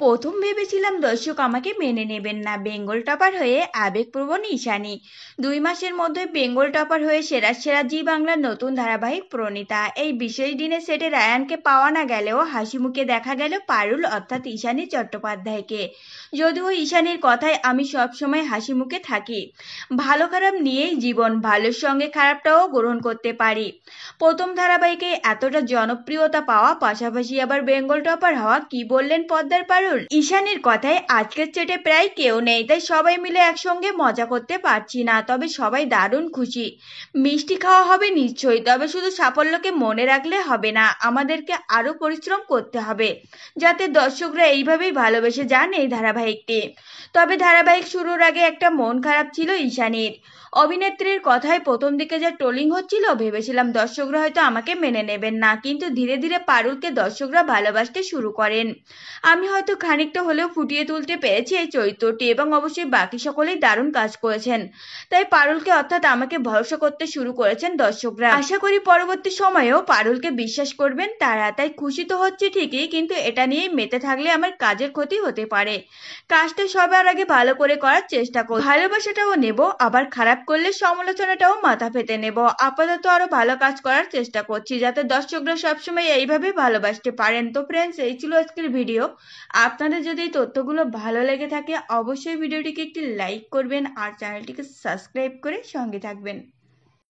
প্রথম ভেবেছিলাম দর্শক আমাকে মেনে নেবেন না, বেঙ্গল টপার হয়ে আবেগপ্রবণ ঈশানী। 2 মাসের মধ্যে বেঙ্গল টপার হয়ে সেরা সেরা জি বাংলার নতুন ধারাবাহিক প্রণীতা। এই বিশেষ দিনে সেটে রায়ানকে পাওয়া না গেলেও হাসি মুখে দেখা গেল পারুল অর্থাৎ ঈশানী চট্টোপাধ্যায়কে। যদিও ঈশানীর কথায় আমি সবসময় হাসি মুখে থাকি, ভালো খারাপ নিয়েই জীবন, ভালোর সঙ্গে খারাপটাও গ্রহণ করতে পারি। প্রথম ধারাবাহিকে এতটা জনপ্রিয়তা পাওয়া, পাশাপাশি আবার বেঙ্গল টপার হওয়া, কি বললেন পদ্মার পারুল। ঈশানীর কথায় আজকের চেটে প্রায় কেউ নেই, তাই সবাই মিলে একসঙ্গে মজা করতে পারছি না, তবে সবাই দারুণ খুশি। মিষ্টি খাওয়া হবে নিশ্চয়ই, তবে শুধু সাফল্যকে মনে রাখলে হবে না, আমাদেরকে আরো পরিশ্রম করতে হবে যাতে দর্শকরা এইভাবেই ভালোবেসে যান এই ধারাবাহিকটি। তবে ধারাবাহিক শুরুর আগে একটা মন খারাপ ছিল ঈশানীর। অভিনেত্রীর কথায় প্রথম দিকে যা ট্রোলিং হচ্ছিল, ভেবেছিলাম দর্শকরা হয়তো আমাকে মেনে নেবেন না, কিন্তু ধীরে ধীরে পারুলকে দর্শকরা ভালোবাসতে শুরু করেন। আমি হয়তো খানিকটা হলেও ফুটিয়ে তুলতে পেরেছি এই চরিত্রটি, এবং অবশ্যই বাকি সকলেই দারুণ কাজ করেছেন। তাই পারুলকে অর্থাৎ আমাকে ভরসা করতে শুরু করেছেন দর্শকরা। আশা করি পরবর্তী সময়েও পারুলকে বিশ্বাস করবেন তারা। তাই খুশি তো হচ্ছে ঠিকই, কিন্তু এটা নিয়ে মেতে থাকলে আমার কাজের ক্ষতি হতে পারে। কাজটা সবার আগে ভালো করে করার চেষ্টা করব, ভালোবাসাটাও নেব, আবার খারাপ করলে সমালোচনাটাও মাথা পেতে নেব। আপাতত আরো ভালো কাজ করার চেষ্টা করছি যাতে দর্শকরা সবসময় এইভাবে ভালোবাসতে পারেন। তো ফ্রেন্ডস, এই ছিল আজকের ভিডিও। আপনাদের যদি এই তথ্যগুলো ভালো লেগে থাকে অবশ্যই ভিডিওটিকে একটি লাইক করবেন আর চ্যানেলটিকে সাবস্ক্রাইব করে সঙ্গে থাকবেন।